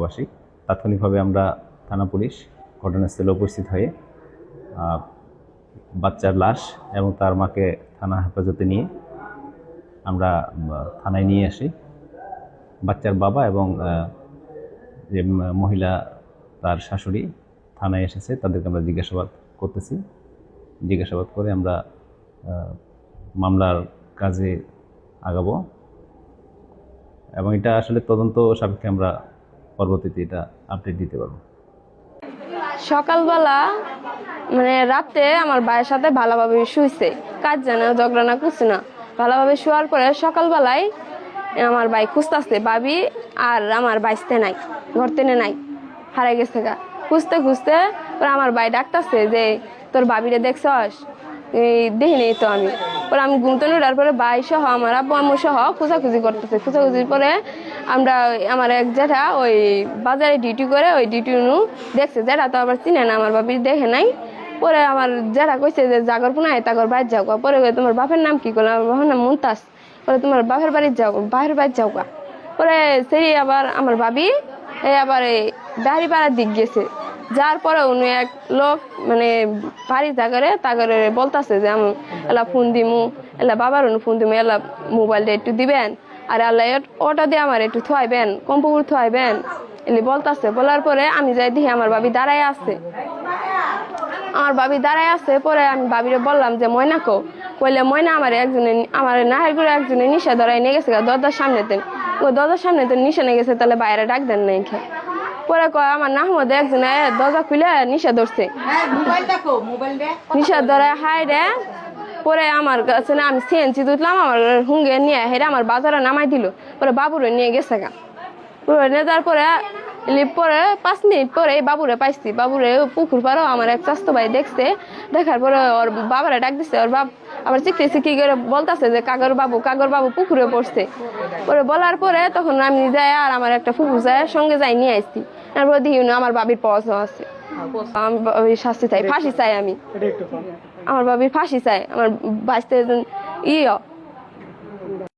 এলাকাবাসী। তাৎক্ষণিকভাবে আমরা থানা পুলিশ ঘটনাস্থলে উপস্থিত হয়ে বাচ্চার লাশ এবং তার মাকে থানা হেফাজতে নিয়ে আমরা থানায় নিয়ে আসি। বাচ্চার বাবা এবং যে মহিলা তার শাশুড়ি থানায় এসেছে, তাদেরকে আমরা জিজ্ঞাসাবাদ করতেছি। জিজ্ঞাসাবাদ করে আমরা মামলার কাজে আগাবো এবং এটা আসলে তদন্ত সাপেক্ষে আমরা পরবর্তীতে এটা আপডেট দিতে পারবো। সকালবেলা মানে রাতে আমার ভাইয়ের সাথে ভালোভাবে শুইছে, কাজ জানে ঝগড়া না কিছু না, ভালোভাবে শোয়ার পরে সকালবেলায় আমার ভাই খুঁজতেছে ভাবি আর আমার বাইসতে নাই, ঘর টেনে নাই, হারাই গেছে গা। খুঁজতে খুঁজতে পরে আমার ভাই ডাকতেছে যে তোর ভাবিরে দেখছস? দেখি নেই তো আমি। পরে আমি ঘুমতে উঠার পরে ভাই সহ আমার আব্বু আম্মু সহ খোঁজাখুঁজি করতেছে। খোঁজাখুঁজির পরে আমরা আমার এক জেঠা ওই বাজারে ডিউটি করে, ওই ডিউটি দেখছে। জেঠা তো আবার চিনে না, আমার ভাবি দেখে নাই। পরে আমার জেঠা কইছে যে জাগর পুনায় তাগর বাইর যাও। পরে তোমার বাপের নাম কি করলো? আমার বাপের নাম মুনতাজ। পরে তোমার বাপের বাড়ির যাও, বাপের বাড়ির যাও গা। পরে সেই আবার আমার ভাবি আবার এই বাড়ি পাড়ার দিক গেছে। যার পরে উনি এক লোক মানে বাড়ি তাগরে বলতেছে যে আমি এলা ফোন দিমু, এলা বাবার ফোন দিমু, এলা মোবাইলটা একটু দিবেন, আর আল্লাহ ওটা দিয়ে আমার একটু থুয়াইবেন, কম্পিউটার থুয়াইবেন এলি বলতেছে। বলার পরে আমি যাই দেখি আমার ভাবি দাঁড়ায় আছে। পরে আমি ভাবিরে বললাম যে ময়না কো? কইলে ময়না আমার নাহের করে একজনে নিশা ধরাই নিয়ে গেছে দরজার সামনেতে। ওই দরজার সামনেতে নিশা নিয়ে গেছে, তাহলে বাইরে ডাক দেন নাই খেয়ে। পরে কয় আমার নাহমদে একজনে দরজা খুলে নিশা ধরছে, নিশা ধরে হাই রে। পরে আমার কাছে না আমি সিএনসি তুললাম, আমার হুঙ্গে নিয়ে হেরে আমার বাজারে নামাই দিল। পরে বাবুরে নিয়ে গেছে গা। নিয়ে যাওয়ার পরে 5 মিনিট পরে বাবুরে পাইছি। বাবুরে পুকুর পাড়ও আমার এক চাস্তো ভাই দেখছে। দেখার পরে ওর বাবারে ডাক দিচ্ছে। ওর বাপ আবার চিকটি করে বলতেছে যে কাগর বাবু পুকুরে পড়ছে। পরে বলার পরে তখন আমি যাই আর আমার একটা ফুফু যায় সঙ্গে যাই নিয়ে আসছি। তারপর দেখি আমার বাবির পছন্দ আছে। আমি শাস্তি চাই, ফাঁসি চাই। আমার বাবির ফাঁসি চাই। আমার বাঁচতে